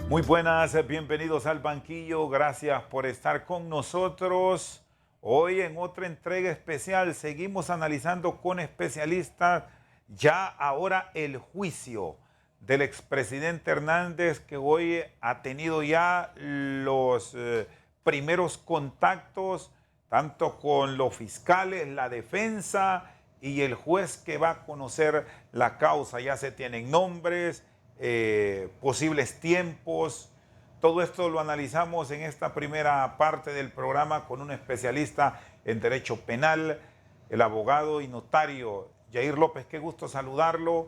Muy buenas, bienvenidos al banquillo, gracias por estar con nosotros. Hoy en otra entrega especial seguimos analizando con especialistas ya ahora el juicio del expresidente Hernández, que hoy ha tenido ya los primeros contactos tanto con los fiscales, la defensa y el juez que va a conocer la causa. Ya se tienen nombres, posibles tiempos. Todo esto lo analizamos en esta primera parte del programa con un especialista en derecho penal, el abogado y notario Yair López. Qué gusto saludarlo.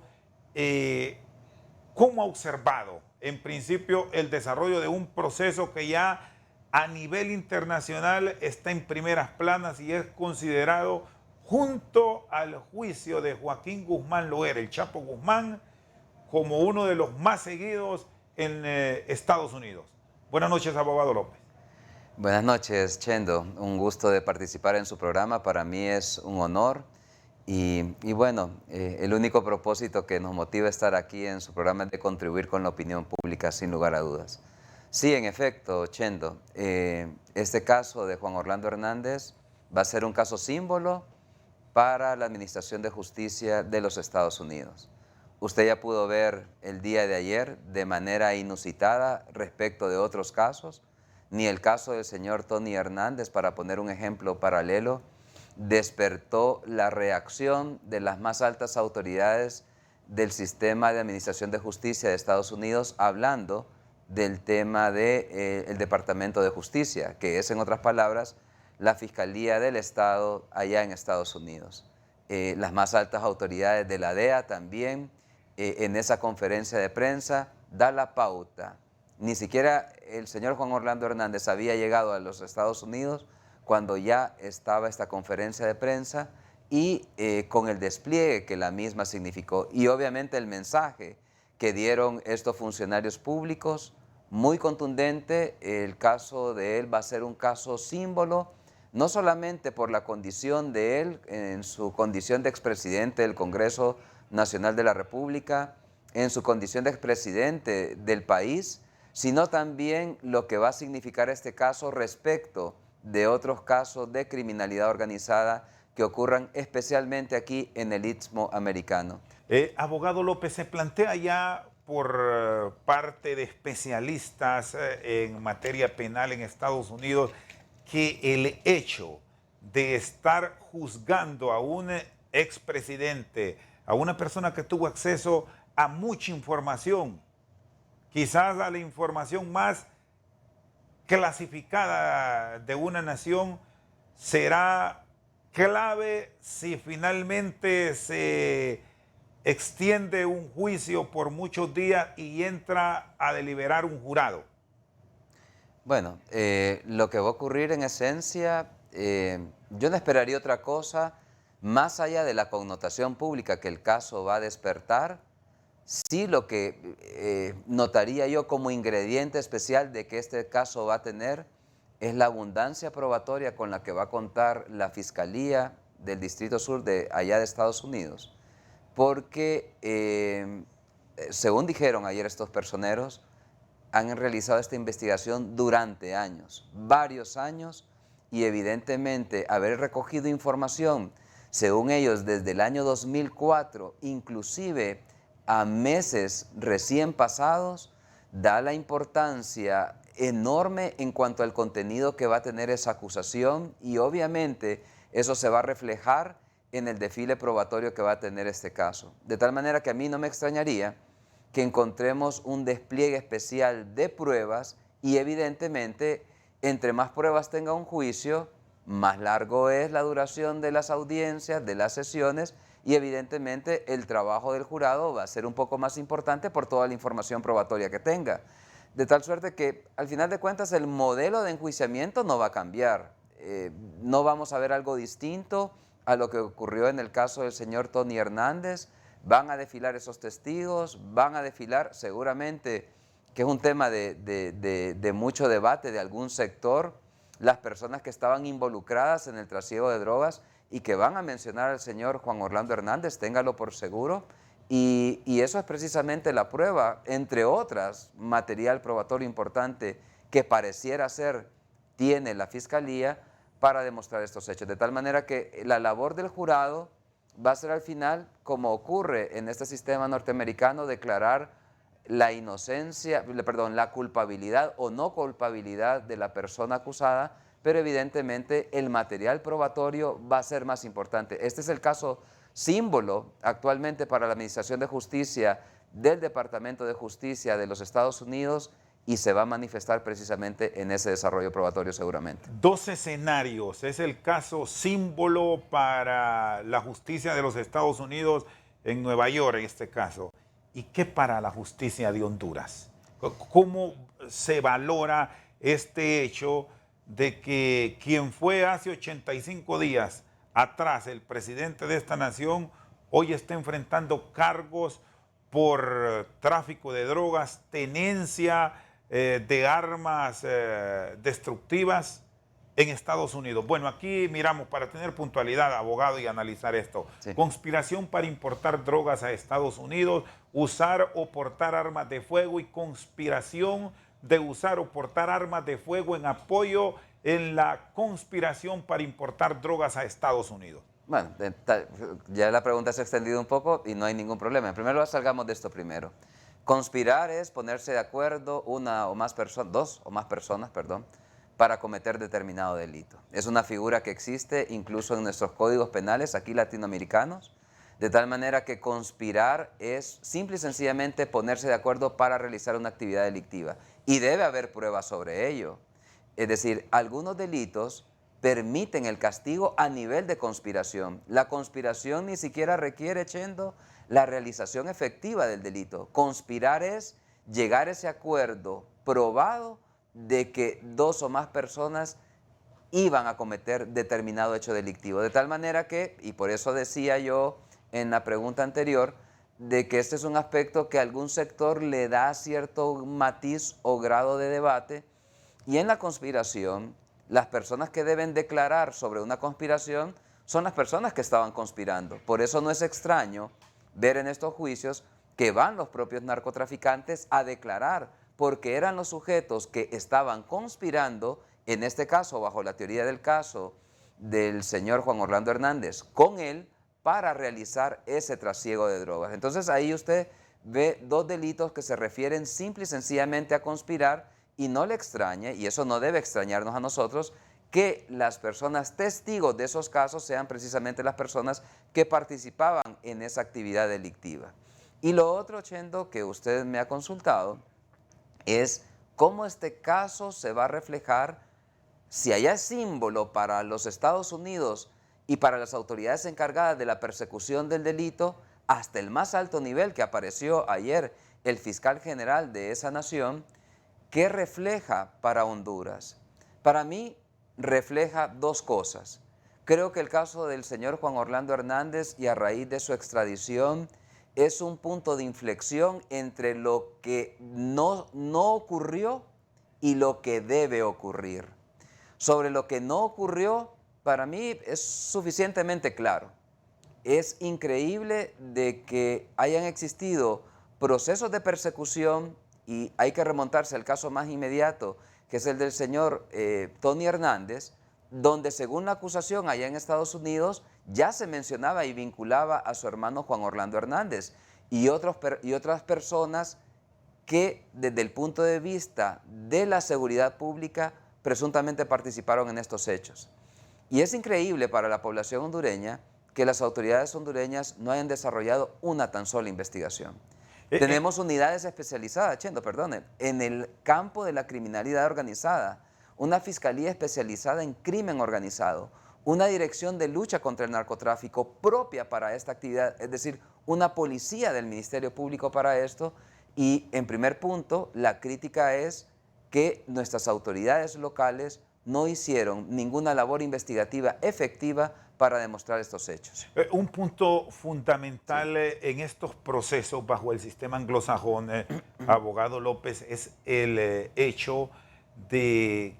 ¿Cómo ha observado en principio el desarrollo de un proceso que ya a nivel internacional está en primeras planas y es considerado, junto al juicio de Joaquín Guzmán Loera, el Chapo Guzmán, como uno de los más seguidos en Estados Unidos? Buenas noches, abogado López. Buenas noches, Chendo. Un gusto de participar en su programa. Para mí es un honor. El único propósito que nos motiva a estar aquí en su programa es de contribuir con la opinión pública, sin lugar a dudas. Sí, en efecto, Chendo, este caso de Juan Orlando Hernández va a ser un caso símbolo para la Administración de Justicia de los Estados Unidos. Usted ya pudo ver el día de ayer de manera inusitada respecto de otros casos, ni el caso del señor Tony Hernández, para poner un ejemplo paralelo, despertó la reacción de las más altas autoridades del sistema de administración de justicia de Estados Unidos, hablando del tema del Departamento de Justicia, que es, en otras palabras, la Fiscalía del Estado allá en Estados Unidos. Las más altas autoridades de la DEA también, en esa conferencia de prensa, da la pauta. Ni siquiera el señor Juan Orlando Hernández había llegado a los Estados Unidos cuando ya estaba esta conferencia de prensa y con el despliegue que la misma significó. Y obviamente el mensaje que dieron estos funcionarios públicos, muy contundente. El caso de él va a ser un caso símbolo, no solamente por la condición de él, en su condición de expresidente del Congreso Nacional de la República, en su condición de expresidente del país, sino también lo que va a significar este caso respecto de otros casos de criminalidad organizada que ocurran especialmente aquí en el Istmo Americano. Abogado López, se plantea ya por parte de especialistas en materia penal en Estados Unidos que el hecho de estar juzgando a un expresidente, a una persona que tuvo acceso a mucha información, quizás a la información más clasificada de una nación, será clave si finalmente se extiende un juicio por muchos días y entra a deliberar un jurado. Bueno, lo que va a ocurrir en esencia, yo no esperaría otra cosa, más allá de la connotación pública que el caso va a despertar. Sí, lo que notaría yo como ingrediente especial de que este caso va a tener es la abundancia probatoria con la que va a contar la Fiscalía del Distrito Sur de allá de Estados Unidos, porque según dijeron ayer estos personeros, han realizado esta investigación durante años, varios años, y evidentemente haber recogido información, según ellos, desde el año 2004, inclusive a meses recién pasados, da la importancia enorme en cuanto al contenido que va a tener esa acusación, y obviamente eso se va a reflejar en el desfile probatorio que va a tener este caso. De tal manera que a mí no me extrañaría que encontremos un despliegue especial de pruebas y evidentemente entre más pruebas tenga un juicio, más largo es la duración de las audiencias, de las sesiones, y evidentemente el trabajo del jurado va a ser un poco más importante por toda la información probatoria que tenga. De tal suerte que al final de cuentas el modelo de enjuiciamiento no va a cambiar. No vamos a ver algo distinto a lo que ocurrió en el caso del señor Tony Hernández. Van a desfilar esos testigos, van a desfilar seguramente, que es un tema de mucho debate de algún sector, las personas que estaban involucradas en el trasiego de drogas y que van a mencionar al señor Juan Orlando Hernández, téngalo por seguro, Y eso es precisamente la prueba, entre otras, material probatorio importante que pareciera ser tiene la Fiscalía para demostrar estos hechos. De tal manera que la labor del jurado va a ser al final, como ocurre en este sistema norteamericano, declarar la inocencia, perdón, la culpabilidad o no culpabilidad de la persona acusada, pero evidentemente el material probatorio va a ser más importante. Este es el caso símbolo actualmente para la Administración de Justicia del Departamento de Justicia de los Estados Unidos y se va a manifestar precisamente en ese desarrollo probatorio seguramente. Dos escenarios. Es el caso símbolo para la justicia de los Estados Unidos en Nueva York, en este caso. ¿Y qué para la justicia de Honduras? ¿Cómo se valora este hecho de que quien fue hace 85 días atrás el presidente de esta nación hoy está enfrentando cargos por tráfico de drogas, tenencia de armas destructivas en Estados Unidos? Bueno, aquí miramos para tener puntualidad, abogado, y analizar esto. Sí. Conspiración para importar drogas a Estados Unidos, usar o portar armas de fuego y conspiración de usar o portar armas de fuego en apoyo en la conspiración para importar drogas a Estados Unidos. Bueno, ya la pregunta se ha extendido un poco y no hay ningún problema. En primer lugar, salgamos de esto primero. Conspirar es ponerse de acuerdo dos o más personas, para cometer determinado delito. Es una figura que existe incluso en nuestros códigos penales aquí latinoamericanos, de tal manera que conspirar es simple y sencillamente ponerse de acuerdo para realizar una actividad delictiva. Y debe haber pruebas sobre ello. Es decir, algunos delitos permiten el castigo a nivel de conspiración. La conspiración ni siquiera requiere, Chendo, la realización efectiva del delito. Conspirar es llegar a ese acuerdo probado de que dos o más personas iban a cometer determinado hecho delictivo. De tal manera que, y por eso decía yo en la pregunta anterior, de que este es un aspecto que a algún sector le da cierto matiz o grado de debate, y en la conspiración, las personas que deben declarar sobre una conspiración son las personas que estaban conspirando. Por eso no es extraño ver en estos juicios que van los propios narcotraficantes a declarar, porque eran los sujetos que estaban conspirando, en este caso, bajo la teoría del caso del señor Juan Orlando Hernández, con él para realizar ese trasiego de drogas. Entonces ahí usted ve dos delitos que se refieren simple y sencillamente a conspirar, y no le extrañe, y eso no debe extrañarnos a nosotros, que las personas testigos de esos casos sean precisamente las personas que participaban en esa actividad delictiva. Y lo otro, Chendo, que usted me ha consultado, es cómo este caso se va a reflejar si allá es símbolo para los Estados Unidos y para las autoridades encargadas de la persecución del delito, hasta el más alto nivel que apareció ayer el fiscal general de esa nación. ¿Qué refleja para Honduras? Para mí refleja dos cosas. Creo que el caso del señor Juan Orlando Hernández y a raíz de su extradición es un punto de inflexión entre lo que no ocurrió y lo que debe ocurrir. Sobre lo que no ocurrió, para mí es suficientemente claro. Es increíble de que hayan existido procesos de persecución, y hay que remontarse al caso más inmediato, que es el del señor Tony Hernández, donde según la acusación allá en Estados Unidos ya se mencionaba y vinculaba a su hermano Juan Orlando Hernández y otras personas que desde el punto de vista de la seguridad pública presuntamente participaron en estos hechos. Y es increíble para la población hondureña que las autoridades hondureñas no hayan desarrollado una tan sola investigación. Tenemos unidades especializadas, Chendo, perdone, en el campo de la criminalidad organizada, una fiscalía especializada en crimen organizado, una dirección de lucha contra el narcotráfico propia para esta actividad, es decir, una policía del Ministerio Público para esto. Y en primer punto, la crítica es que nuestras autoridades locales no hicieron ninguna labor investigativa efectiva para demostrar estos hechos. Un punto fundamental en estos procesos bajo el sistema anglosajón, abogado López, es el hecho de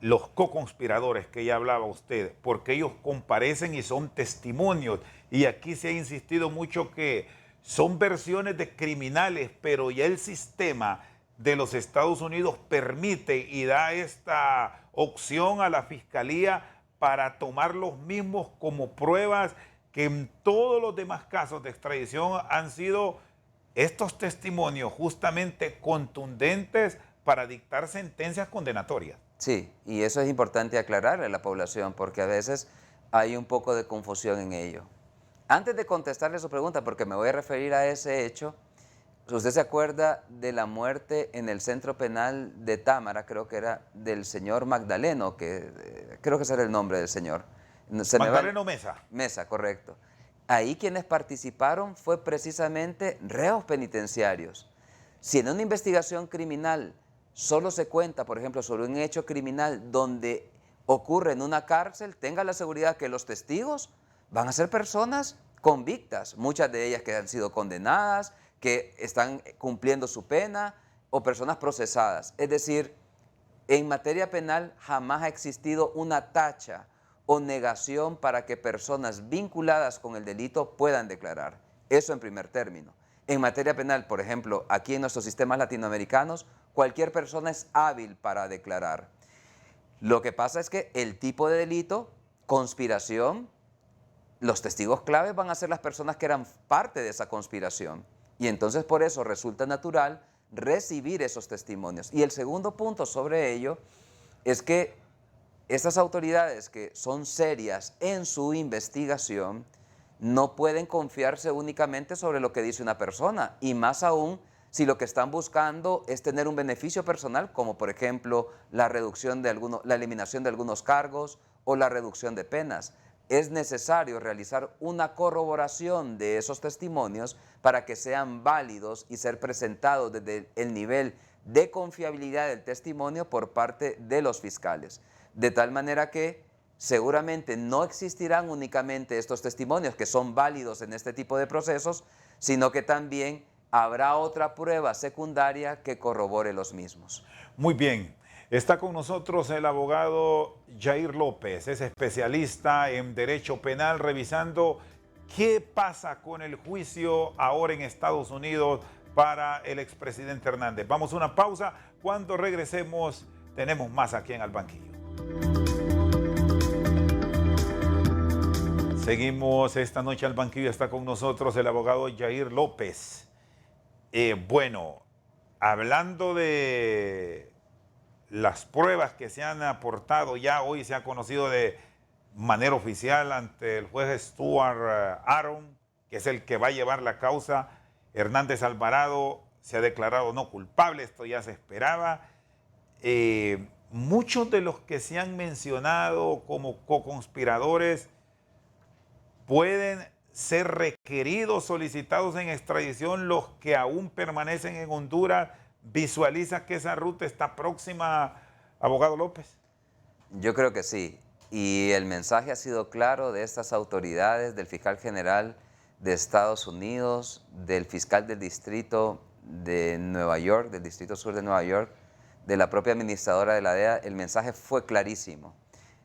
los co-conspiradores que ya hablaba usted, porque ellos comparecen y son testimonios. Y aquí se ha insistido mucho que son versiones de criminales, pero ya el sistema de los Estados Unidos permite y da esta opción a la fiscalía para tomar los mismos como pruebas, que en todos los demás casos de extradición han sido estos testimonios justamente contundentes para dictar sentencias condenatorias. Sí, y eso es importante aclararle a la población porque a veces hay un poco de confusión en ello. Antes de contestarle su pregunta, porque me voy a referir a ese hecho, ¿usted se acuerda de la muerte en el centro penal de Támara, creo que era del señor Magdaleno, creo que ese era el nombre del señor? Magdaleno Mesa. Mesa, correcto. Ahí quienes participaron fue precisamente reos penitenciarios. Si en una investigación criminal solo se cuenta, por ejemplo, sobre un hecho criminal donde ocurre en una cárcel, tenga la seguridad que los testigos van a ser personas convictas, muchas de ellas que han sido condenadas, que están cumpliendo su pena, o personas procesadas. Es decir, en materia penal jamás ha existido una tacha o negación para que personas vinculadas con el delito puedan declarar. Eso en primer término. En materia penal, por ejemplo, aquí en nuestros sistemas latinoamericanos, cualquier persona es hábil para declarar. Lo que pasa es que el tipo de delito, conspiración, los testigos claves van a ser las personas que eran parte de esa conspiración. Y entonces por eso resulta natural recibir esos testimonios. Y el segundo punto sobre ello es que estas autoridades que son serias en su investigación no pueden confiarse únicamente sobre lo que dice una persona, y más aún si lo que están buscando es tener un beneficio personal, como por ejemplo la eliminación de algunos cargos o la reducción de penas. Es necesario realizar una corroboración de esos testimonios para que sean válidos y ser presentados desde el nivel de confiabilidad del testimonio por parte de los fiscales. De tal manera que seguramente no existirán únicamente estos testimonios que son válidos en este tipo de procesos, sino que también habrá otra prueba secundaria que corrobore los mismos. Muy bien. Está con nosotros el abogado Jair López, es especialista en derecho penal, revisando qué pasa con el juicio ahora en Estados Unidos para el expresidente Hernández. Vamos a una pausa. Cuando regresemos, tenemos más aquí en Al Banquillo. Seguimos esta noche al Banquillo. Está con nosotros el abogado Jair López. Bueno, hablando de las pruebas que se han aportado, ya hoy se ha conocido de manera oficial ante el juez Stuart Aaron, que es el que va a llevar la causa. Hernández Alvarado se ha declarado no culpable, esto ya se esperaba. Muchos de los que se han mencionado como coconspiradores pueden ser requeridos, solicitados en extradición. Los que aún permanecen en Honduras, ¿visualiza que esa ruta está próxima, abogado López? Yo creo que sí, y el mensaje ha sido claro de estas autoridades, del fiscal general de Estados Unidos, del fiscal del distrito de Nueva York, del distrito sur de Nueva York, de la propia administradora de la DEA. El mensaje fue clarísimo.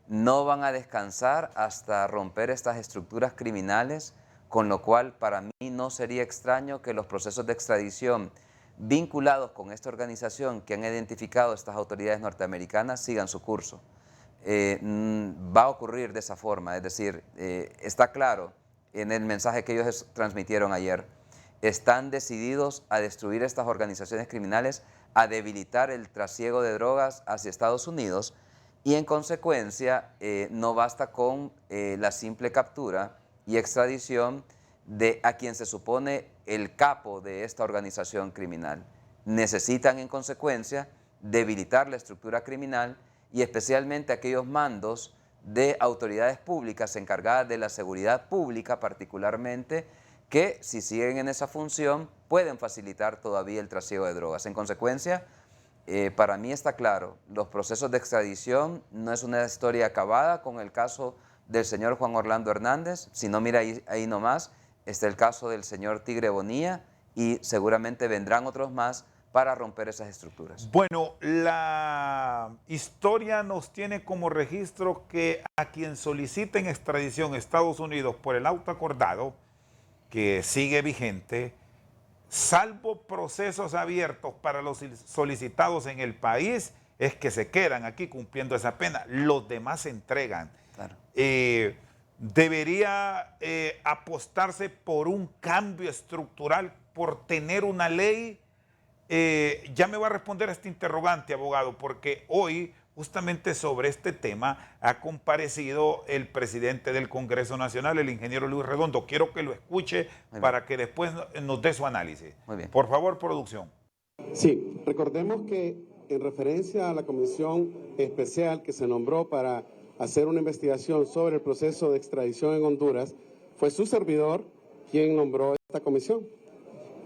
No van a descansar hasta romper estas estructuras criminales, con lo cual para mí no sería extraño que los procesos de extradición vinculados con esta organización que han identificado estas autoridades norteamericanas sigan su curso. Va a ocurrir de esa forma, es decir, está claro en el mensaje que ellos transmitieron ayer. Están decididos a destruir estas organizaciones criminales, a debilitar el trasiego de drogas hacia Estados Unidos, y en consecuencia no basta con la simple captura y extradición de a quien se supone el capo de esta organización criminal. Necesitan en consecuencia debilitar la estructura criminal y especialmente aquellos mandos de autoridades públicas encargadas de la seguridad pública particularmente, que si siguen en esa función pueden facilitar todavía el trasiego de drogas. En consecuencia, para mí está claro, los procesos de extradición no es una historia acabada con el caso del señor Juan Orlando Hernández, sino mira ahí nomás, está el caso del señor Tigre Bonilla y seguramente vendrán otros más para romper esas estructuras. Bueno, la historia nos tiene como registro que a quien soliciten extradición a Estados Unidos por el auto acordado, que sigue vigente, salvo procesos abiertos para los solicitados en el país, es que se quedan aquí cumpliendo esa pena. Los demás se entregan. Claro. Debería apostarse por un cambio estructural, por tener una ley. Ya me va a responder a este interrogante, abogado, porque hoy, justamente sobre este tema, ha comparecido el presidente del Congreso Nacional, el ingeniero Luis Redondo. Quiero que lo escuche para que después nos dé su análisis. Muy bien. Por favor, producción. Sí, recordemos que en referencia a la comisión especial que se nombró para hacer una investigación sobre el proceso de extradición en Honduras, fue su servidor quien nombró esta comisión.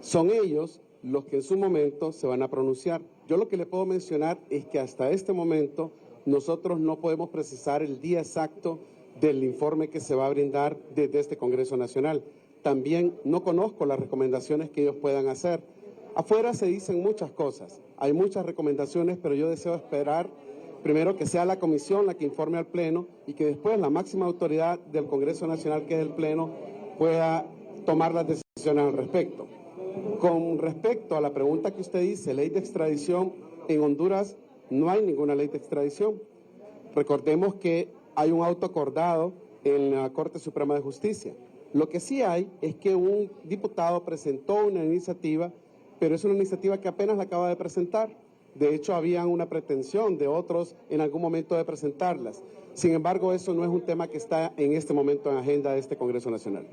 Son ellos los que en su momento se van a pronunciar. Yo lo que le puedo mencionar es que hasta este momento nosotros no podemos precisar el día exacto del informe que se va a brindar desde este Congreso Nacional. También no conozco las recomendaciones que ellos puedan hacer. Afuera se dicen muchas cosas, hay muchas recomendaciones, pero yo deseo esperar primero que sea la comisión la que informe al Pleno y que después la máxima autoridad del Congreso Nacional, que es el Pleno, pueda tomar las decisiones al respecto. Con respecto a la pregunta que usted dice, ley de extradición, en Honduras no hay ninguna ley de extradición. Recordemos que hay un auto acordado en la Corte Suprema de Justicia. Lo que sí hay es que un diputado presentó una iniciativa, pero es una iniciativa que apenas la acaba de presentar. De hecho, había una pretensión de otros en algún momento de presentarlas. Sin embargo, eso no es un tema que está en este momento en agenda de este Congreso Nacional.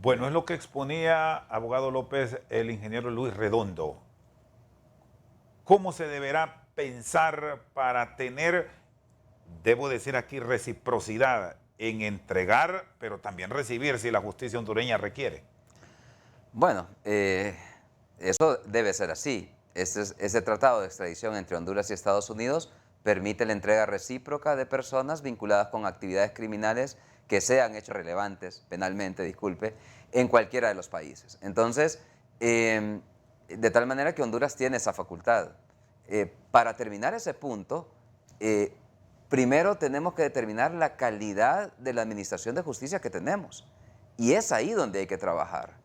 Bueno, es lo que exponía, abogado López, el ingeniero Luis Redondo. ¿Cómo se deberá pensar para tener, debo decir aquí, reciprocidad en entregar, pero también recibir si la justicia hondureña requiere? Bueno, eso debe ser así. Ese tratado de extradición entre Honduras y Estados Unidos permite la entrega recíproca de personas vinculadas con actividades criminales que sean hechos relevantes, penalmente, disculpe, en cualquiera de los países. Entonces, de tal manera que Honduras tiene esa facultad. Para terminar ese punto, primero tenemos que determinar la calidad de la administración de justicia que tenemos. Y es ahí donde hay que trabajar.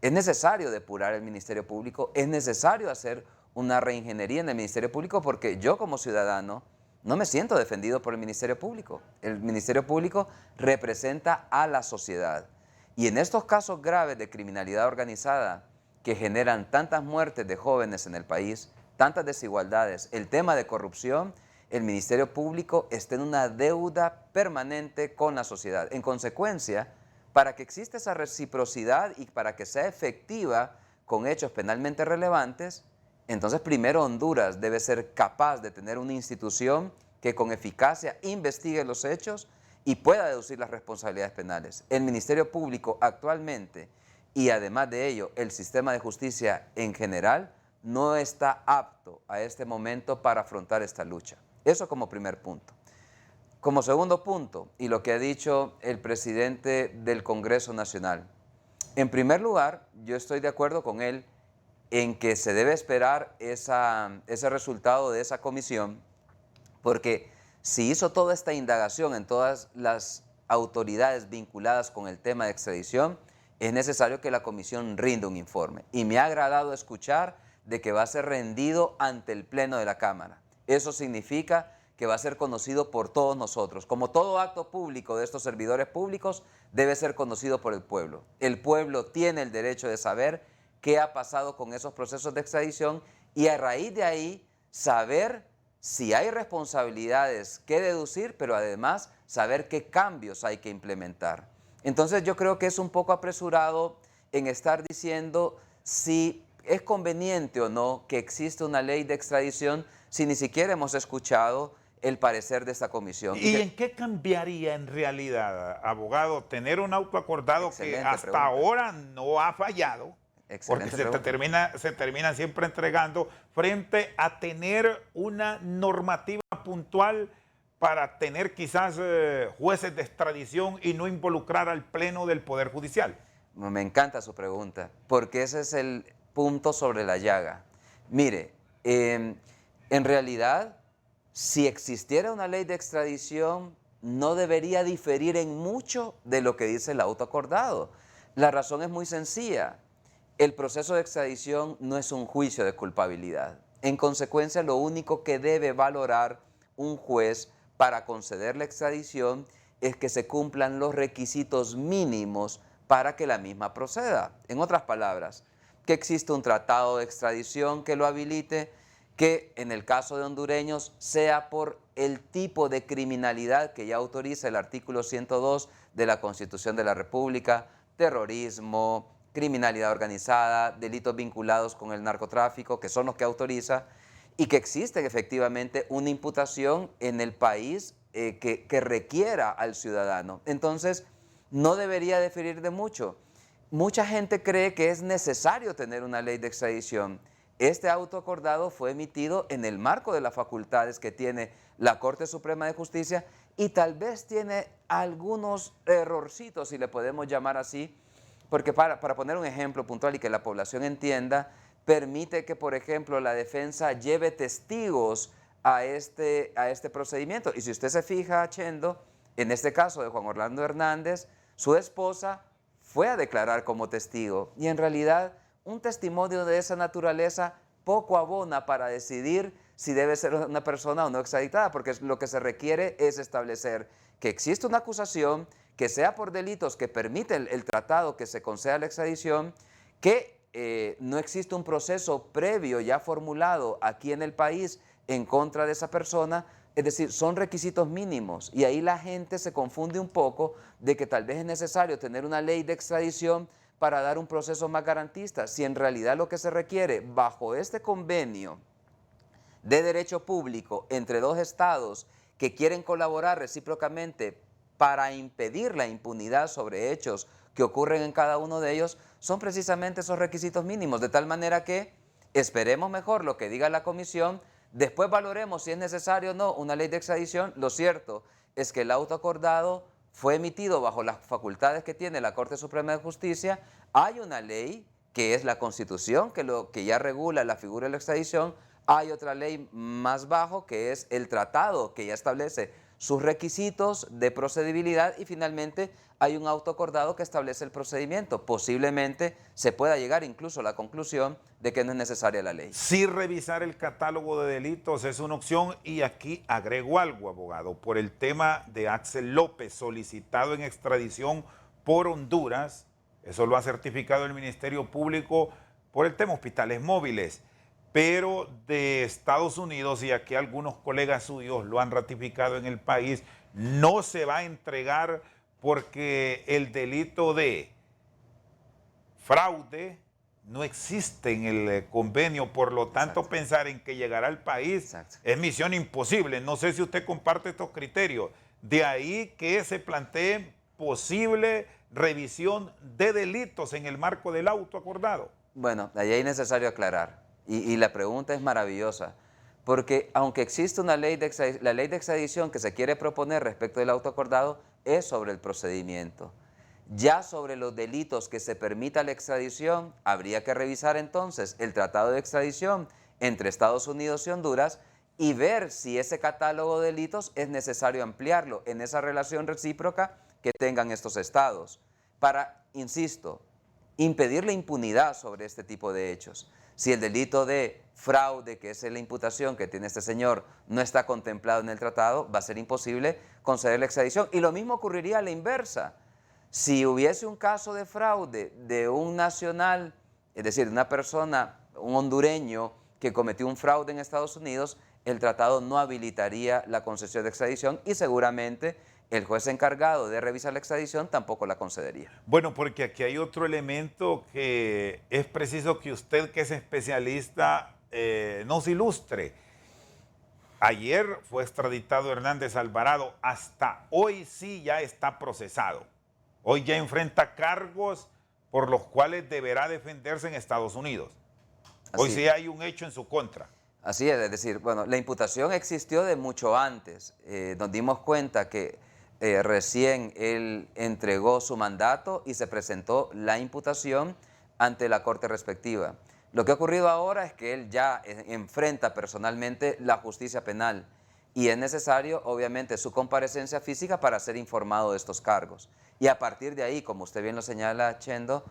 Es necesario depurar el Ministerio Público, es necesario hacer una reingeniería en el Ministerio Público porque yo como ciudadano no me siento defendido por el Ministerio Público. El Ministerio Público representa a la sociedad. Y en estos casos graves de criminalidad organizada que generan tantas muertes de jóvenes en el país, tantas desigualdades, el tema de corrupción, el Ministerio Público está en una deuda permanente con la sociedad. En consecuencia, para que exista esa reciprocidad y para que sea efectiva con hechos penalmente relevantes, entonces primero Honduras debe ser capaz de tener una institución que con eficacia investigue los hechos y pueda deducir las responsabilidades penales. El Ministerio Público actualmente y además de ello el sistema de justicia en general no está apto a este momento para afrontar esta lucha. Eso como primer punto. Como segundo punto, y lo que ha dicho el presidente del Congreso Nacional, en primer lugar, yo estoy de acuerdo con él en que se debe esperar ese resultado de esa comisión, porque si hizo toda esta indagación en todas las autoridades vinculadas con el tema de extradición, es necesario que la comisión rinda un informe. Y me ha agradado escuchar de que va a ser rendido ante el Pleno de la Cámara. Eso significa que va a ser conocido por todos nosotros. Como todo acto público de estos servidores públicos, debe ser conocido por el pueblo. El pueblo tiene el derecho de saber qué ha pasado con esos procesos de extradición y a raíz de ahí saber si hay responsabilidades que deducir, pero además saber qué cambios hay que implementar. Entonces yo creo que es un poco apresurado en estar diciendo si es conveniente o no que existe una ley de extradición si ni siquiera hemos escuchado el parecer de esta comisión. ¿Y en qué cambiaría en realidad, abogado, tener un auto acordado que hasta ahora no ha fallado? Porque se termina siempre entregando frente a tener una normativa puntual para tener quizás jueces de extradición y no involucrar al Pleno del Poder Judicial. Me encanta su pregunta, porque ese es el punto sobre la llaga. Mire, en realidad, si existiera una ley de extradición, no debería diferir en mucho de lo que dice el auto acordado. La razón es muy sencilla. El proceso de extradición no es un juicio de culpabilidad. En consecuencia, lo único que debe valorar un juez para conceder la extradición es que se cumplan los requisitos mínimos para que la misma proceda. En otras palabras, que existe un tratado de extradición que lo habilite, que en el caso de hondureños sea por el tipo de criminalidad que ya autoriza el artículo 102 de la Constitución de la República, terrorismo, criminalidad organizada, delitos vinculados con el narcotráfico, que son los que autoriza, y que existe efectivamente una imputación en el país que requiera al ciudadano. Entonces, no debería diferir de mucho. Mucha gente cree que es necesario tener una ley de extradición. Este auto acordado fue emitido en el marco de las facultades que tiene la Corte Suprema de Justicia y tal vez tiene algunos errorcitos, si le podemos llamar así, porque para poner un ejemplo puntual y que la población entienda, permite que, por ejemplo, la defensa lleve testigos a este procedimiento. Y si usted se fija, Chendo, en este caso de Juan Orlando Hernández, su esposa fue a declarar como testigo. Y en realidad, un testimonio de esa naturaleza poco abona para decidir si debe ser una persona o no extraditada, porque lo que se requiere es establecer que existe una acusación, que sea por delitos que permite el tratado que se conceda la extradición, que no existe un proceso previo ya formulado aquí en el país en contra de esa persona. Es decir, son requisitos mínimos y ahí la gente se confunde un poco de que tal vez es necesario tener una ley de extradición para dar un proceso más garantista, si en realidad lo que se requiere bajo este convenio de derecho público entre dos estados que quieren colaborar recíprocamente para impedir la impunidad sobre hechos que ocurren en cada uno de ellos, son precisamente esos requisitos mínimos, de tal manera que esperemos mejor lo que diga la comisión, después valoremos si es necesario o no una ley de extradición. Lo cierto es que el auto acordado fue emitido bajo las facultades que tiene la Corte Suprema de Justicia. Hay una ley que es la Constitución que ya regula la figura de la extradición. Hay otra ley más bajo que es el tratado que ya establece sus requisitos de procedibilidad y finalmente hay un auto acordado que establece el procedimiento. Posiblemente se pueda llegar incluso a la conclusión de que no es necesaria la ley. Sí, revisar el catálogo de delitos es una opción y aquí agrego algo, abogado, por el tema de Axel López, solicitado en extradición por Honduras. Eso lo ha certificado el Ministerio Público por el tema hospitales móviles, pero de Estados Unidos, y aquí algunos colegas suyos lo han ratificado en el país, no se va a entregar porque el delito de fraude no existe en el convenio, por lo tanto pensar en que llegará al país es misión imposible. No sé si usted comparte estos criterios, de ahí que se plantee posible revisión de delitos en el marco del auto acordado. Bueno, ahí es necesario aclarar. Y la pregunta es maravillosa, porque aunque existe una ley la ley de extradición que se quiere proponer respecto del auto acordado es sobre el procedimiento. Ya sobre los delitos que se permita la extradición, habría que revisar entonces el tratado de extradición entre Estados Unidos y Honduras y ver si ese catálogo de delitos es necesario ampliarlo en esa relación recíproca que tengan estos estados para, insisto, impedir la impunidad sobre este tipo de hechos. Si el delito de fraude, que es la imputación que tiene este señor, no está contemplado en el tratado, va a ser imposible conceder la extradición. Y lo mismo ocurriría a la inversa. Si hubiese un caso de fraude de un nacional, es decir, de una persona, un hondureño, que cometió un fraude en Estados Unidos, el tratado no habilitaría la concesión de extradición y seguramente el juez encargado de revisar la extradición tampoco la concedería. Bueno, porque aquí hay otro elemento que es preciso que usted, que es especialista, nos ilustre. Ayer fue extraditado Hernández Alvarado, hasta hoy sí ya está procesado. Hoy ya enfrenta cargos por los cuales deberá defenderse en Estados Unidos. Hoy sí hay un hecho en su contra. Así es decir, bueno, la imputación existió de mucho antes. Nos dimos cuenta que recién él entregó su mandato y se presentó la imputación ante la corte respectiva. Lo que ha ocurrido ahora es que él ya enfrenta personalmente la justicia penal y es necesario, obviamente, su comparecencia física para ser informado de estos cargos. Y a partir de ahí, como usted bien lo señala, Chendo,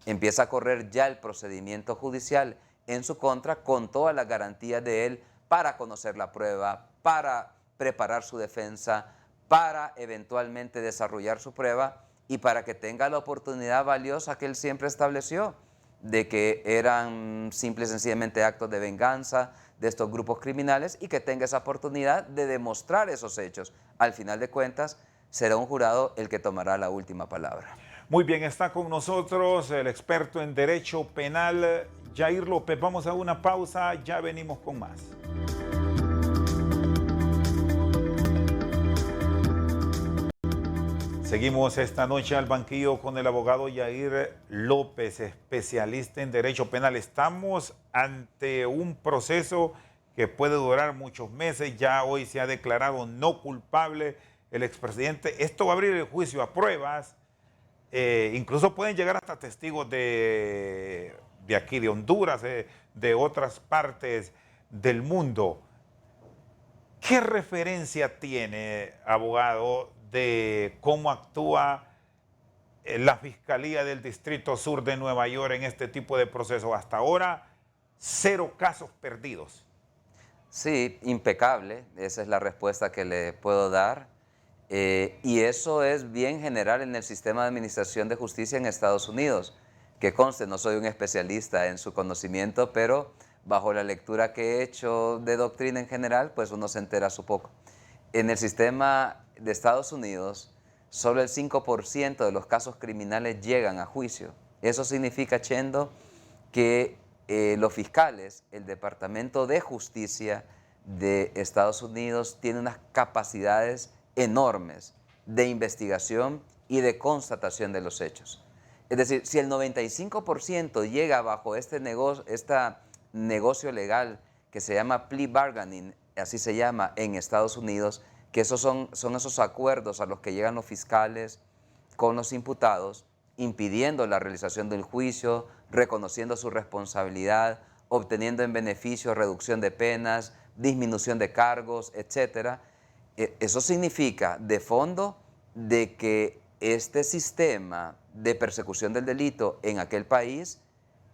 empieza a correr ya el procedimiento judicial en su contra con todas las garantías de él para conocer la prueba, para preparar su defensa, para eventualmente desarrollar su prueba y para que tenga la oportunidad valiosa que él siempre estableció, de que eran simple y sencillamente actos de venganza de estos grupos criminales y que tenga esa oportunidad de demostrar esos hechos. Al final de cuentas, será un jurado el que tomará la última palabra. Muy bien, está con nosotros el experto en Derecho Penal, Jair López. Vamos a una pausa, ya venimos con más. Seguimos esta noche al banquillo con el abogado Jair López, especialista en Derecho Penal. Estamos ante un proceso que puede durar muchos meses. Ya hoy se ha declarado no culpable el expresidente. Esto va a abrir el juicio a pruebas. Incluso pueden llegar hasta testigos de aquí, de Honduras, de otras partes del mundo. ¿Qué referencia tiene, abogado, de cómo actúa la Fiscalía del Distrito Sur de Nueva York en este tipo de procesos? Hasta ahora, 0 casos perdidos. Sí, impecable, esa es la respuesta que le puedo dar. Y eso es bien general en el sistema de administración de justicia en Estados Unidos. Que conste, no soy un especialista en su conocimiento, pero bajo la lectura que he hecho de doctrina en general, pues uno se entera su poco. En el sistema de Estados Unidos, solo el 5% de los casos criminales llegan a juicio. Eso significa, Chendo, que los fiscales, el Departamento de Justicia de Estados Unidos tiene unas capacidades enormes de investigación y de constatación de los hechos. Es decir, si el 95% llega bajo este negocio legal que se llama plea bargaining, así se llama en Estados Unidos, que esos son esos acuerdos a los que llegan los fiscales con los imputados, impidiendo la realización del juicio, reconociendo su responsabilidad, obteniendo en beneficio reducción de penas, disminución de cargos, etc. Eso significa, de fondo, de que este sistema de persecución del delito en aquel país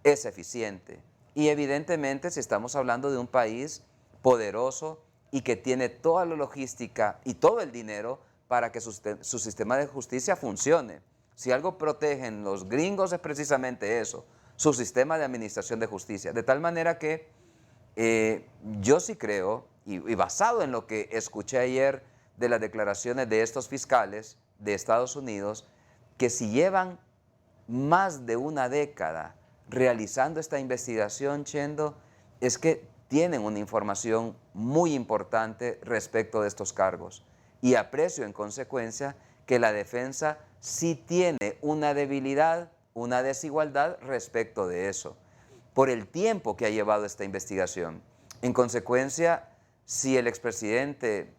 es eficiente. Y evidentemente, si estamos hablando de un país poderoso y que tiene toda la logística y todo el dinero para que su sistema de justicia funcione. Si algo protegen los gringos es precisamente eso, su sistema de administración de justicia. De tal manera que yo sí creo, y basado en lo que escuché ayer de las declaraciones de estos fiscales de Estados Unidos, que si llevan más de una década realizando esta investigación, Chendo, es que tienen una información muy importante respecto de estos cargos. Y aprecio en consecuencia que la defensa sí tiene una debilidad, una desigualdad respecto de eso, por el tiempo que ha llevado esta investigación. En consecuencia, si el expresidente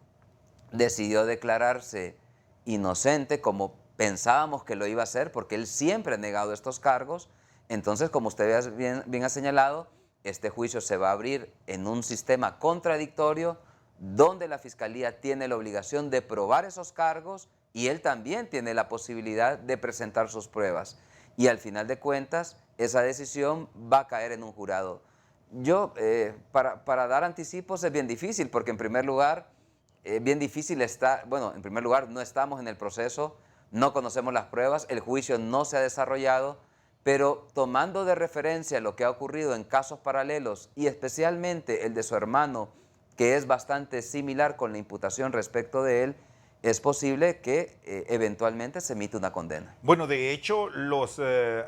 decidió declararse inocente, como pensábamos que lo iba a hacer, porque él siempre ha negado estos cargos, entonces, como usted bien ha señalado, este juicio se va a abrir en un sistema contradictorio donde la Fiscalía tiene la obligación de probar esos cargos y él también tiene la posibilidad de presentar sus pruebas. Y al final de cuentas, esa decisión va a caer en un jurado. Yo, para dar anticipos es bien difícil, porque en primer lugar, bien difícil está, bueno, en primer lugar, no estamos en el proceso, no conocemos las pruebas, el juicio no se ha desarrollado, pero tomando de referencia lo que ha ocurrido en casos paralelos y especialmente el de su hermano, que es bastante similar con la imputación respecto de él, es posible que eventualmente se emita una condena. Bueno, de hecho, los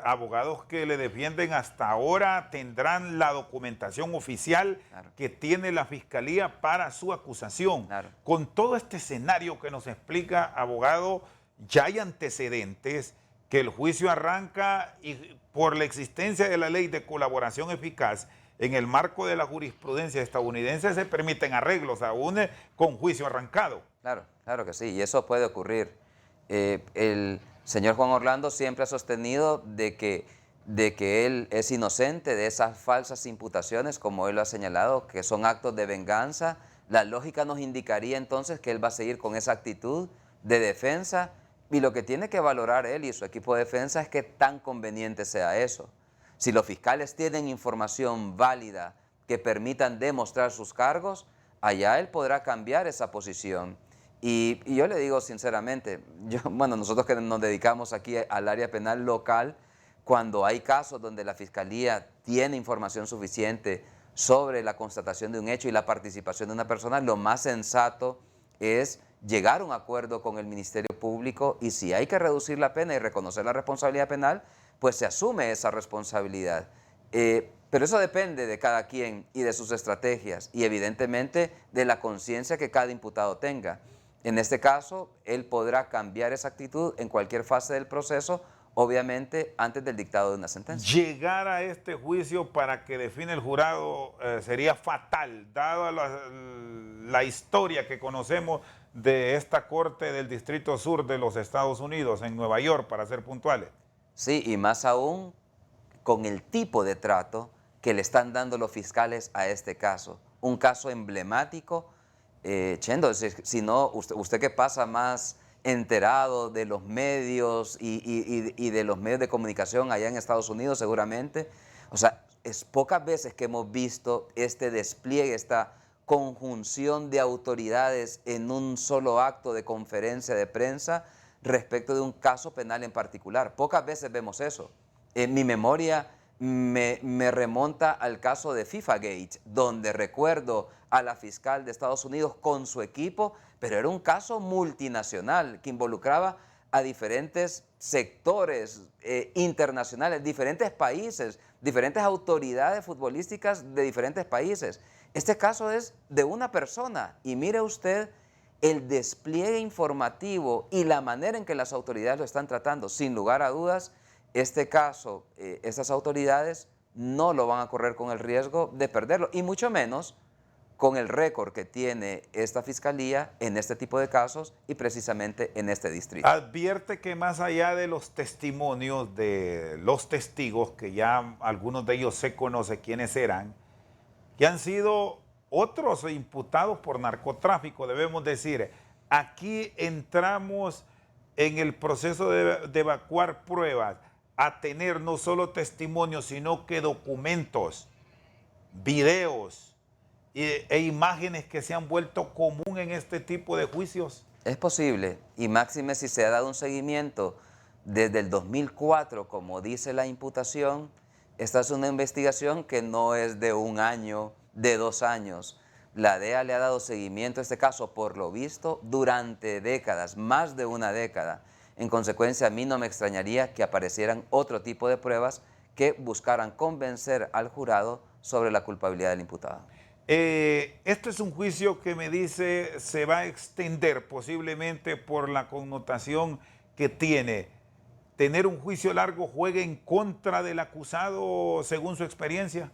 abogados que le defienden hasta ahora tendrán la documentación oficial que tiene la Fiscalía para su acusación. Con todo este escenario que nos explica, abogado, ya hay antecedentes que el juicio arranca y por la existencia de la ley de colaboración eficaz, en el marco de la jurisprudencia estadounidense se permiten arreglos aún con juicio arrancado. Claro, claro que sí, y eso puede ocurrir. El señor Juan Orlando siempre ha sostenido de que él es inocente de esas falsas imputaciones, como él lo ha señalado, que son actos de venganza La lógica nos indicaría entonces que él va a seguir con esa actitud de defensa, y lo que tiene que valorar él y su equipo de defensa es que tan conveniente sea eso. Si los fiscales tienen información válida que permitan demostrar sus cargos, allá él podrá cambiar esa posición. Y yo le digo sinceramente, bueno, nosotros que nos dedicamos aquí al área penal local, cuando hay casos donde la Fiscalía tiene información suficiente sobre la constatación de un hecho y la participación de una persona, lo más sensato es llegar a un acuerdo con el Ministerio Público, y si hay que reducir la pena y reconocer la responsabilidad penal, pues se asume esa responsabilidad. Pero eso depende de cada quien y de sus estrategias y evidentemente de la conciencia que cada imputado tenga. En este caso, él podrá cambiar esa actitud en cualquier fase del proceso, obviamente antes del dictado de una sentencia. Llegar a este juicio para que define el jurado sería fatal, dada la historia que conocemos de esta Corte del Distrito Sur de los Estados Unidos, en Nueva York, para ser puntuales. Sí, y más aún con el tipo de trato que le están dando los fiscales a este caso. Un caso emblemático. Chendo, si no, usted que pasa más enterado de los medios y de los medios de comunicación allá en Estados Unidos seguramente, o sea, es pocas veces que hemos visto este despliegue, esta conjunción de autoridades en un solo acto de conferencia de prensa respecto de un caso penal en particular. Pocas veces vemos eso. Mi memoria me remonta al caso de FIFAgate, donde recuerdo a la fiscal de Estados Unidos con su equipo, pero era un caso multinacional que involucraba a diferentes sectores internacionales, diferentes países, diferentes autoridades futbolísticas de diferentes países. Este caso es de una persona y mire usted el despliegue informativo y la manera en que las autoridades lo están tratando. Sin lugar a dudas, este caso, estas autoridades no lo van a correr con el riesgo de perderlo, y mucho menos con el récord que tiene esta fiscalía en este tipo de casos y precisamente en este distrito. Advierte que más allá de los testimonios de los testigos, que ya algunos de ellos se conoce quiénes eran, que han sido otros imputados por narcotráfico, debemos decir, aquí entramos en el proceso de evacuar pruebas, a tener no solo testimonios, sino que documentos, videos e imágenes que se han vuelto común en este tipo de juicios. Es posible, y máxime si se ha dado un seguimiento desde el 2004, como dice la imputación. Esta es una investigación que no es de un año, de 2 años. La DEA le ha dado seguimiento a este caso, por lo visto, durante décadas, más de una década. En consecuencia, a mí no me extrañaría que aparecieran otro tipo de pruebas que buscaran convencer al jurado sobre la culpabilidad del imputado. Esto es un juicio que me dice se va a extender posiblemente por la connotación que tiene. ¿Tener un juicio largo juega en contra del acusado según su experiencia?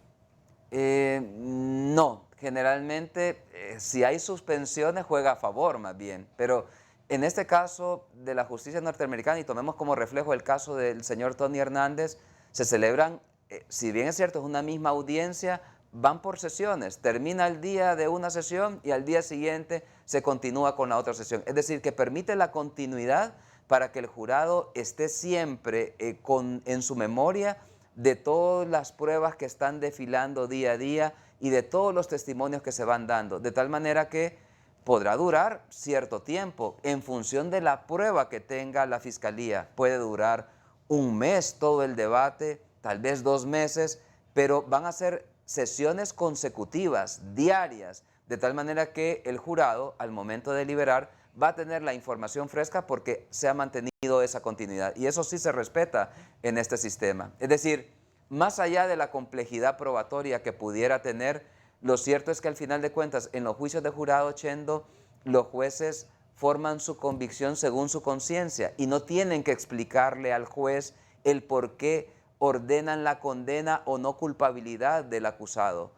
No, generalmente si hay suspensiones juega a favor más bien, pero en este caso de la justicia norteamericana, y tomemos como reflejo el caso del señor Tony Hernández, se celebran, si bien es cierto, es una misma audiencia, van por sesiones, termina el día de una sesión y al día siguiente se continúa con la otra sesión. Es decir, que permite la continuidad para que el jurado esté siempre en su memoria de todas las pruebas que están desfilando día a día y de todos los testimonios que se van dando, de tal manera que podrá durar cierto tiempo en función de la prueba que tenga la fiscalía. Puede durar un mes todo el debate, tal vez 2 meses, pero van a ser sesiones consecutivas, diarias, de tal manera que el jurado, al momento de deliberar, va a tener la información fresca porque se ha mantenido esa continuidad. Y eso sí se respeta en este sistema. Es decir, más allá de la complejidad probatoria que pudiera tener, lo cierto es que al final de cuentas, en los juicios de jurado, Chendo, los jueces forman su convicción según su conciencia y no tienen que explicarle al juez el por qué ordenan la condena o no culpabilidad del acusado.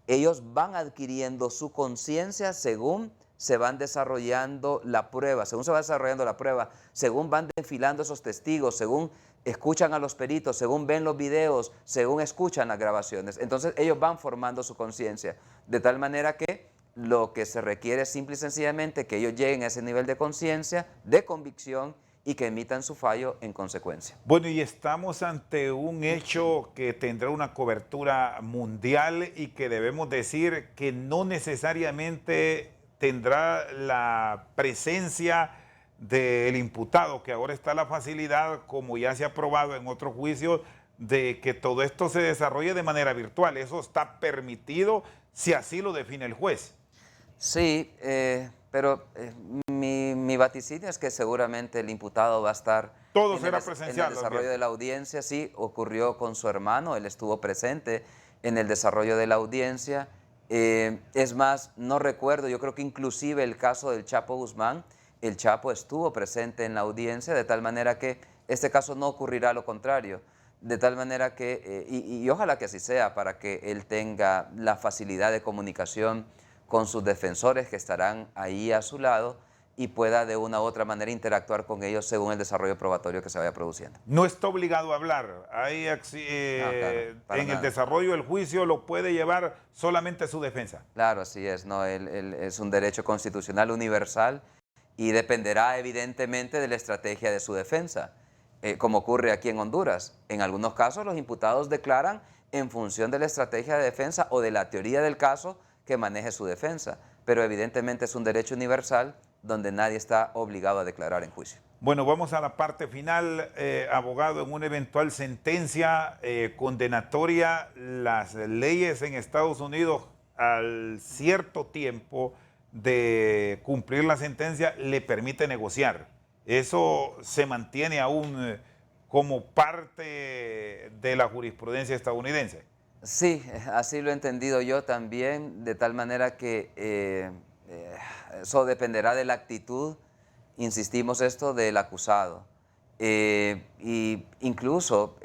Ellos van adquiriendo su conciencia según se van desarrollando la prueba, según van desfilando esos testigos, según escuchan a los peritos, según ven los videos, según escuchan las grabaciones. Entonces ellos van formando su conciencia, de tal manera que lo que se requiere es simple y sencillamente que ellos lleguen a ese nivel de conciencia, de convicción y que emitan su fallo en consecuencia. Bueno, y estamos ante un hecho que tendrá una cobertura mundial y que debemos decir que no necesariamente tendrá la presencia del imputado, que ahora está la facilidad, como ya se ha probado en otros juicios, de que todo esto se desarrolle de manera virtual. Eso está permitido si así lo define el juez. Sí, pero mi vaticinio es que seguramente el imputado va a estar Todo en será en presencial. el desarrollo de la audiencia. Sí, ocurrió con su hermano, él estuvo presente en el desarrollo de la audiencia. Es más, no recuerdo, yo creo que inclusive el caso del Chapo Guzmán, el Chapo estuvo presente en la audiencia, de tal manera que este caso no ocurrirá lo contrario. De tal manera que, y ojalá que así sea, para que él tenga la facilidad de comunicación con sus defensores que estarán ahí a su lado y pueda de una u otra manera interactuar con ellos según el desarrollo probatorio que se vaya produciendo. No está obligado a hablar. Hay, No, claro, para en el nada. desarrollo del juicio lo puede llevar solamente su defensa. Claro, así es, ¿no? Es un derecho constitucional universal y dependerá evidentemente de la estrategia de su defensa, como ocurre aquí en Honduras. En algunos casos los imputados declaran en función de la estrategia de defensa o de la teoría del caso que maneje su defensa, pero evidentemente es un derecho universal donde nadie está obligado a declarar en juicio. Bueno, vamos a la parte final. Abogado, en una eventual sentencia condenatoria, las leyes en Estados Unidos al cierto tiempo de cumplir la sentencia le permite negociar. Eso se mantiene aún como parte de la jurisprudencia estadounidense. Sí, así lo he entendido yo también, de tal manera que eso dependerá de la actitud, insistimos esto, del acusado. Y incluso,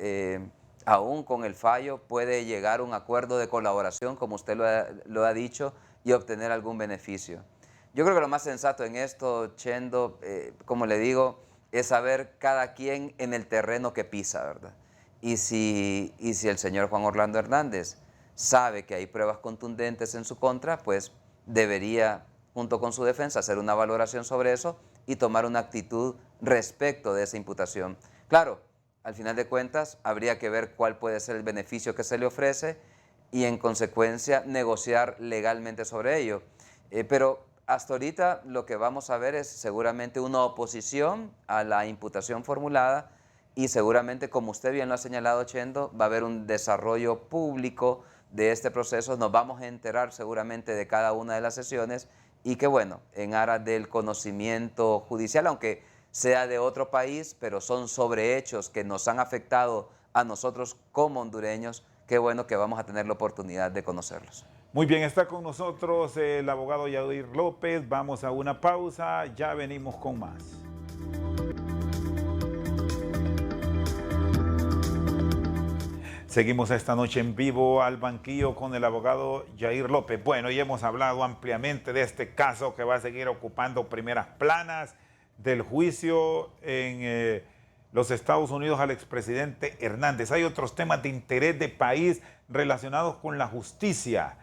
aún con el fallo, puede llegar un acuerdo de colaboración, como usted lo ha dicho, y obtener algún beneficio. Yo creo que lo más sensato en esto, Chendo, como le digo, es saber cada quien en el terreno que pisa, ¿verdad? Y si el señor Juan Orlando Hernández sabe que hay pruebas contundentes en su contra, pues debería, junto con su defensa, hacer una valoración sobre eso y tomar una actitud respecto de esa imputación. Claro, al final de cuentas, habría que ver cuál puede ser el beneficio que se le ofrece y, en consecuencia, negociar legalmente sobre ello. Pero hasta ahorita lo que vamos a ver es seguramente una oposición a la imputación formulada y seguramente, como usted bien lo ha señalado, Chendo, va a haber un desarrollo público de este proceso. Nos vamos a enterar seguramente de cada una de las sesiones y que, bueno, en aras del conocimiento judicial, aunque sea de otro país, pero son sobre hechos que nos han afectado a nosotros como hondureños, qué bueno que vamos a tener la oportunidad de conocerlos. Muy bien, está con nosotros el abogado Yair López. Vamos a una pausa, ya venimos con más. Seguimos esta noche en vivo al banquillo con el abogado Yair López. Bueno, ya hemos hablado ampliamente de este caso que va a seguir ocupando primeras planas del juicio en los Estados Unidos al expresidente Hernández. Hay otros temas de interés de país relacionados con la justicia.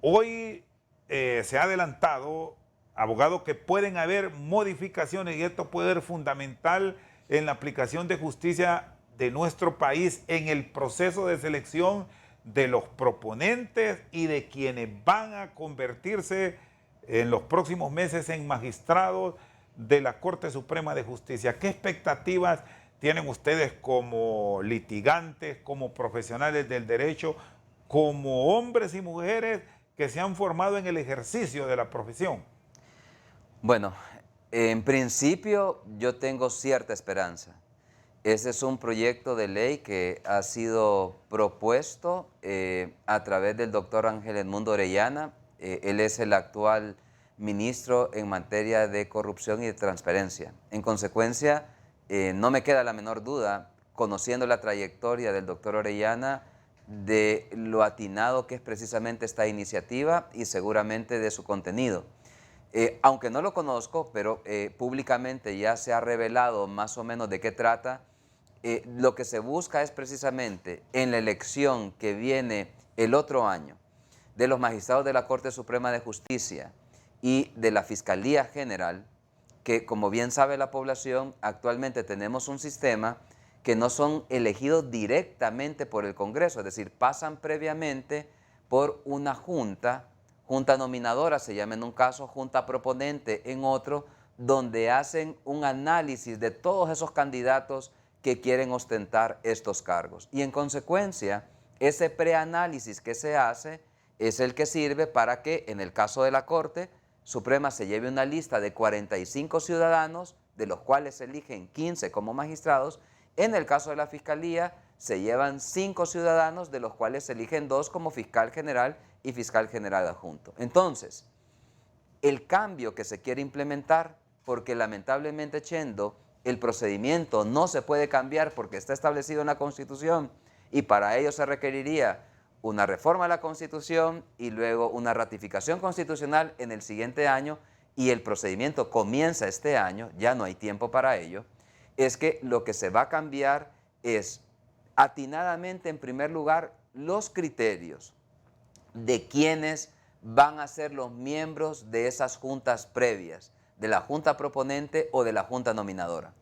Hoy se ha adelantado, abogado, que pueden haber modificaciones y esto puede ser fundamental en la aplicación de justicia de nuestro país en el proceso de selección de los proponentes y de quienes van a convertirse en los próximos meses en magistrados de la Corte Suprema de Justicia. ¿Qué expectativas tienen ustedes como litigantes, como profesionales del derecho, como hombres y mujeres que se han formado en el ejercicio de la profesión? Bueno, en principio yo tengo cierta esperanza. Ese es un proyecto de ley que ha sido propuesto a través del doctor Ángel Edmundo Orellana. Él es el actual ministro en materia de corrupción y de transparencia. En consecuencia, no me queda la menor duda, conociendo la trayectoria del doctor Orellana, de lo atinado que es precisamente esta iniciativa y seguramente de su contenido. Aunque no lo conozco, pero públicamente ya se ha revelado más o menos de qué trata. Lo que se busca es precisamente en la elección que viene el otro año de los magistrados de la Corte Suprema de Justicia y de la Fiscalía General, que como bien sabe la población, actualmente tenemos un sistema que no son elegidos directamente por el Congreso, es decir, pasan previamente por una junta nominadora, se llama en un caso, junta proponente en otro, donde hacen un análisis de todos esos candidatos que quieren ostentar estos cargos. Y en consecuencia, ese preanálisis que se hace es el que sirve para que, en el caso de la Corte Suprema, se lleve una lista de 45 ciudadanos, de los cuales se eligen 15 como magistrados. En el caso de la Fiscalía, se llevan 5 ciudadanos, de los cuales se eligen 2 como fiscal general y fiscal general adjunto. Entonces, el cambio que se quiere implementar, porque lamentablemente, Chendo, el procedimiento no se puede cambiar porque está establecido en la Constitución y para ello se requeriría una reforma a la Constitución y luego una ratificación constitucional en el siguiente año, y el procedimiento comienza este año, ya no hay tiempo para ello, es que lo que se va a cambiar es atinadamente, en primer lugar, los criterios de quienes van a ser los miembros de esas juntas previas, de la junta proponente o de la junta nominadora.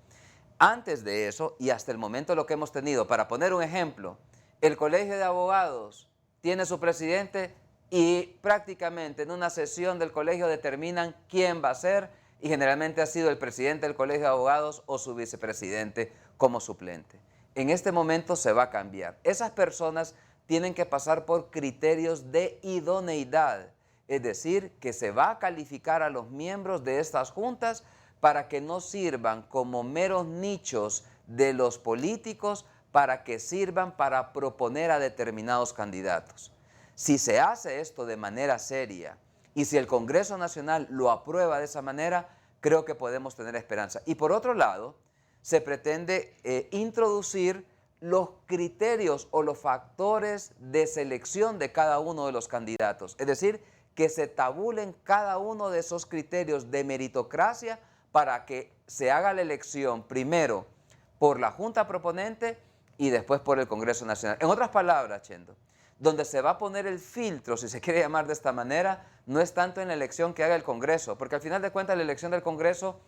Antes de eso, y hasta el momento lo que hemos tenido, para poner un ejemplo, el Colegio de Abogados tiene su presidente y prácticamente en una sesión del colegio determinan quién va a ser, y generalmente ha sido el presidente del Colegio de Abogados o su vicepresidente como suplente. En este momento se va a cambiar. Esas personas tienen que pasar por criterios de idoneidad, es decir, que se va a calificar a los miembros de estas juntas para que no sirvan como meros nichos de los políticos, para que sirvan para proponer a determinados candidatos. Si se hace esto de manera seria y si el Congreso Nacional lo aprueba de esa manera, creo que podemos tener esperanza. Y por otro lado, se pretende introducir los criterios o los factores de selección de cada uno de los candidatos. Es decir, que se tabulen cada uno de esos criterios de meritocracia para que se haga la elección primero por la Junta Proponente y después por el Congreso Nacional. En otras palabras, Chendo, donde se va a poner el filtro, si se quiere llamar de esta manera, no es tanto en la elección que haga el Congreso, porque al final de cuentas la elección del Congreso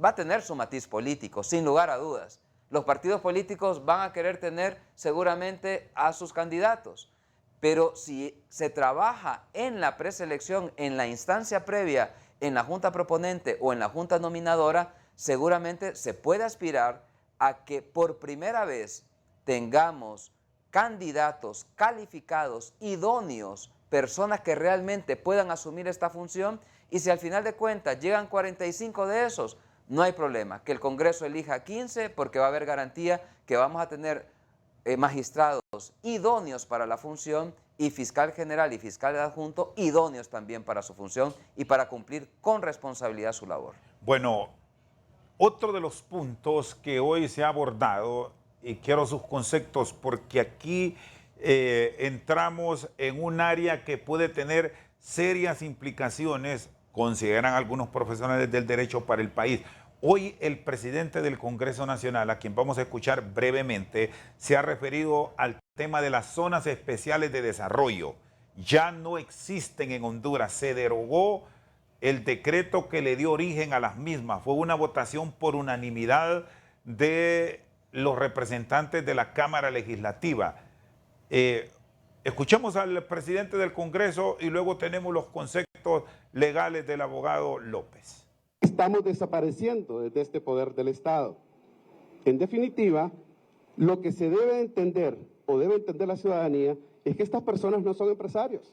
va a tener su matiz político, sin lugar a dudas. Los partidos políticos van a querer tener seguramente a sus candidatos, pero si se trabaja en la preselección, en la instancia previa, en la Junta Proponente o en la Junta Nominadora, seguramente se puede aspirar a que por primera vez tengamos candidatos calificados, idóneos, personas que realmente puedan asumir esta función, y si al final de cuentas llegan 45 de esos, no hay problema, que el Congreso elija 15 porque va a haber garantía que vamos a tener magistrados idóneos para la función y fiscal general y fiscal adjunto idóneos también para su función y para cumplir con responsabilidad su labor. Bueno, otro de los puntos que hoy se ha abordado, y quiero sus conceptos porque aquí entramos en un área que puede tener serias implicaciones, consideran algunos profesionales del derecho, para el país. Hoy el presidente del Congreso Nacional, a quien vamos a escuchar brevemente, se ha referido al tema de las zonas especiales de desarrollo. Ya no existen en Honduras, se derogó el decreto que le dio origen a las mismas. Fue una votación por unanimidad de los representantes de la Cámara Legislativa. Escuchemos al presidente del Congreso y luego tenemos los conceptos legales del abogado López. Estamos desapareciendo desde este poder del Estado. En definitiva, lo que se debe entender o debe entender la ciudadanía es que estas personas no son empresarios,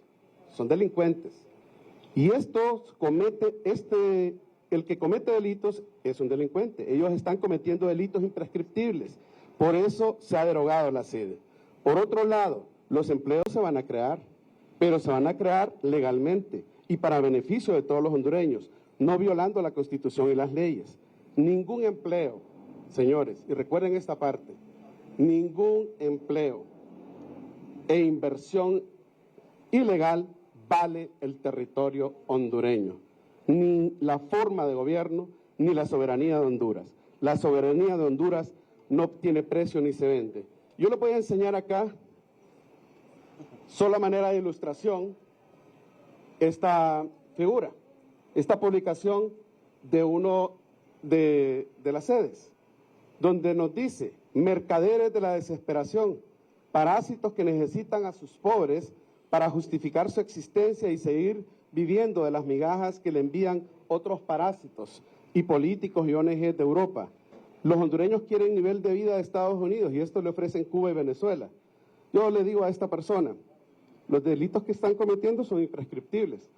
son delincuentes. Y el que comete delitos es un delincuente. Ellos están cometiendo delitos imprescriptibles. Por eso se ha derogado la sede. Por otro lado, los empleos se van a crear, pero se van a crear legalmente y para beneficio de todos los hondureños, no violando la Constitución y las leyes. Ningún empleo, señores, y recuerden esta parte, ningún empleo e inversión ilegal vale el territorio hondureño, ni la forma de gobierno, ni la soberanía de Honduras. La soberanía de Honduras no tiene precio ni se vende. Yo les voy a enseñar acá, solo a manera de ilustración, esta figura, esta publicación de uno de las sedes, donde nos dice: mercaderes de la desesperación, parásitos que necesitan a sus pobres para justificar su existencia y seguir viviendo de las migajas que le envían otros parásitos y políticos y ONG de Europa. Los hondureños quieren nivel de vida de Estados Unidos y esto le ofrecen Cuba y Venezuela. Yo le digo a esta persona: los delitos que están cometiendo son imprescriptibles.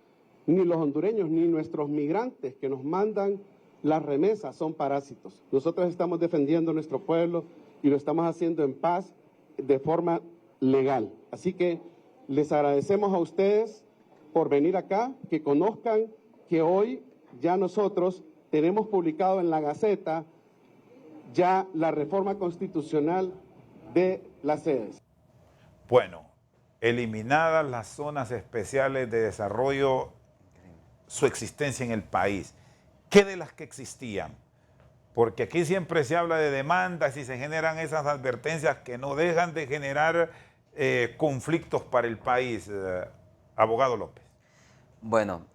Ni los hondureños ni nuestros migrantes que nos mandan las remesas son parásitos. Nosotros estamos defendiendo nuestro pueblo y lo estamos haciendo en paz, de forma legal. Así que les agradecemos a ustedes por venir acá, que conozcan que hoy ya nosotros tenemos publicado en la Gaceta ya la reforma constitucional de las sedes. Bueno, eliminadas las zonas especiales de desarrollo, su existencia en el país, ¿qué de las que existían? Porque aquí siempre se habla de demandas y se generan esas advertencias que no dejan de generar conflictos para el país. Abogado López. Bueno,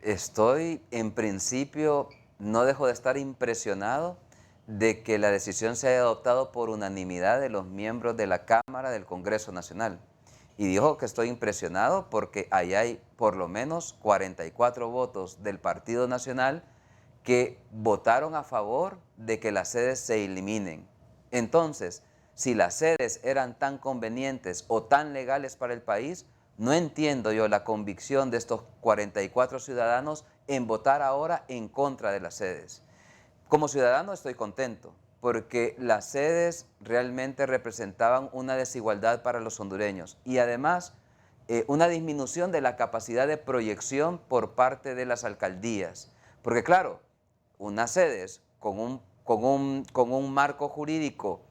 estoy en principio, no dejo de estar impresionado de que la decisión se haya adoptado por unanimidad de los miembros de la Cámara del Congreso Nacional. Y digo que estoy impresionado porque ahí hay por lo menos 44 votos del Partido Nacional que votaron a favor de que las sedes se eliminen. Entonces, si las sedes eran tan convenientes o tan legales para el país, no entiendo yo la convicción de estos 44 ciudadanos en votar ahora en contra de las sedes. Como ciudadano estoy contento, porque las sedes realmente representaban una desigualdad para los hondureños y además una disminución de la capacidad de proyección por parte de las alcaldías. Porque claro, unas sedes con un marco jurídico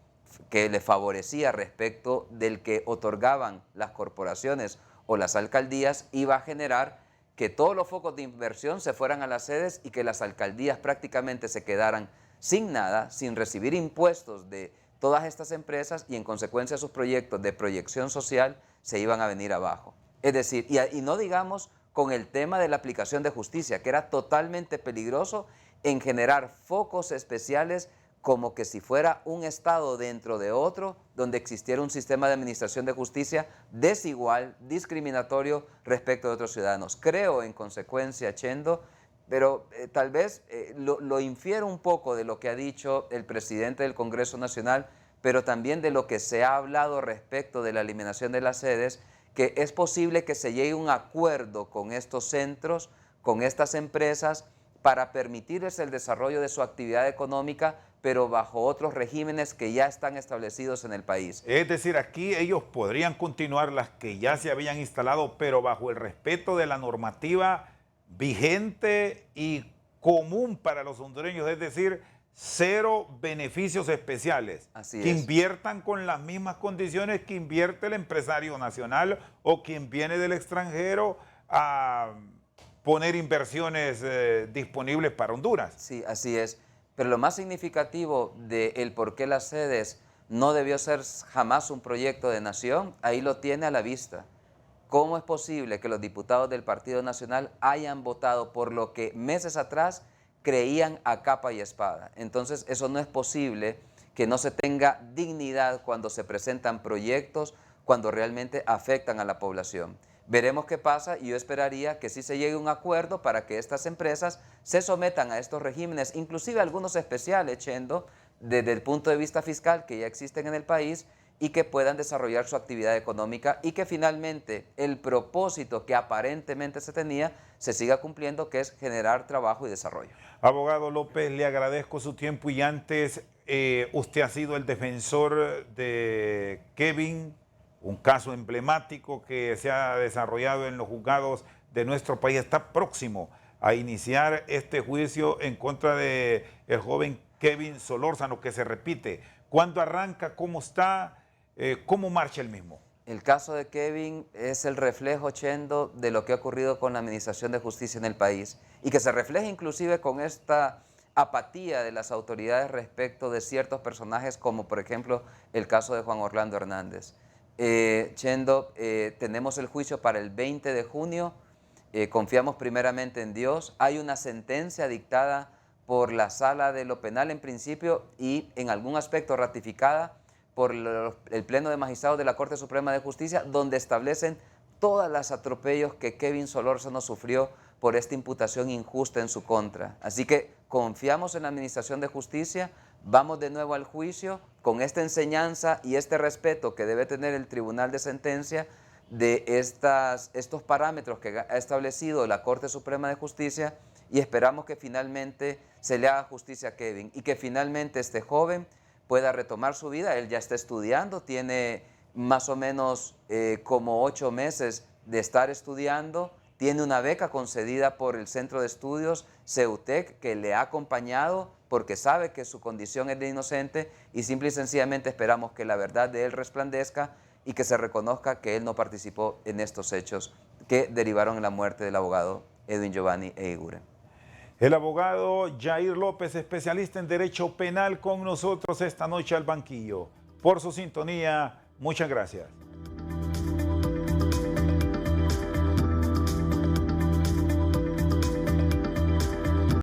que le favorecía respecto del que otorgaban las corporaciones o las alcaldías, iba a generar que todos los focos de inversión se fueran a las sedes y que las alcaldías prácticamente se quedaran sin nada, sin recibir impuestos de todas estas empresas y en consecuencia sus proyectos de proyección social se iban a venir abajo. Es decir, y no digamos con el tema de la aplicación de justicia, que era totalmente peligroso en generar focos especiales como que si fuera un estado dentro de otro, donde existiera un sistema de administración de justicia desigual, discriminatorio respecto de otros ciudadanos. Creo en consecuencia, Chendo, pero tal vez lo infiero un poco de lo que ha dicho el presidente del Congreso Nacional, pero también de lo que se ha hablado respecto de la eliminación de las sedes, que es posible que se llegue a un acuerdo con estos centros, con estas empresas, para permitirles el desarrollo de su actividad económica, pero bajo otros regímenes que ya están establecidos en el país. Es decir, aquí ellos podrían continuar las que ya se habían instalado, pero bajo el respeto de la normativa vigente y común para los hondureños, es decir, cero beneficios especiales. Así que es. Inviertan con las mismas condiciones que invierte el empresario nacional o quien viene del extranjero a poner inversiones disponibles para Honduras. Sí, así es. Pero lo más significativo del por qué las sedes no debió ser jamás un proyecto de nación, ahí lo tiene a la vista. ¿Cómo es posible que los diputados del Partido Nacional hayan votado por lo que meses atrás creían a capa y espada? Entonces, eso no es posible, que no se tenga dignidad cuando se presentan proyectos, cuando realmente afectan a la población. Veremos qué pasa y yo esperaría que sí se llegue a un acuerdo para que estas empresas se sometan a estos regímenes, inclusive algunos especiales, Chendo, desde el punto de vista fiscal que ya existen en el país, y que puedan desarrollar su actividad económica y que finalmente el propósito que aparentemente se tenía se siga cumpliendo, que es generar trabajo y desarrollo. Abogado López, le agradezco su tiempo y antes usted ha sido el defensor de Kevin, un caso emblemático que se ha desarrollado en los juzgados de nuestro país. Está próximo a iniciar este juicio en contra del joven Kevin Solórzano, que se repite. ¿Cuándo arranca? ¿Cómo está? ¿Cómo marcha el mismo? El caso de Kevin es el reflejo, Chendo, de lo que ha ocurrido con la administración de justicia en el país y que se refleja inclusive con esta apatía de las autoridades respecto de ciertos personajes, como por ejemplo el caso de Juan Orlando Hernández. Chendo, tenemos el juicio para el 20 de junio, confiamos primeramente en Dios. Hay una sentencia dictada por la Sala de lo Penal en principio y en algún aspecto ratificada por el Pleno de Magistrados de la Corte Suprema de Justicia, donde establecen todas las atropellos que Kevin Solórzano sufrió por esta imputación injusta en su contra. Así que confiamos en la Administración de Justicia, vamos de nuevo al juicio con esta enseñanza y este respeto que debe tener el Tribunal de Sentencia de estos parámetros que ha establecido la Corte Suprema de Justicia, y esperamos que finalmente se le haga justicia a Kevin y que finalmente este joven pueda retomar su vida. Él ya está estudiando, tiene más o menos como 8 meses de estar estudiando, tiene una beca concedida por el Centro de Estudios CEUTEC que le ha acompañado porque sabe que su condición es de inocente, y simple y sencillamente esperamos que la verdad de él resplandezca y que se reconozca que él no participó en estos hechos que derivaron en la muerte del abogado Edwin Giovanni Eguiguren. El abogado Jair López, especialista en Derecho Penal, con nosotros esta noche al banquillo. Por su sintonía, muchas gracias.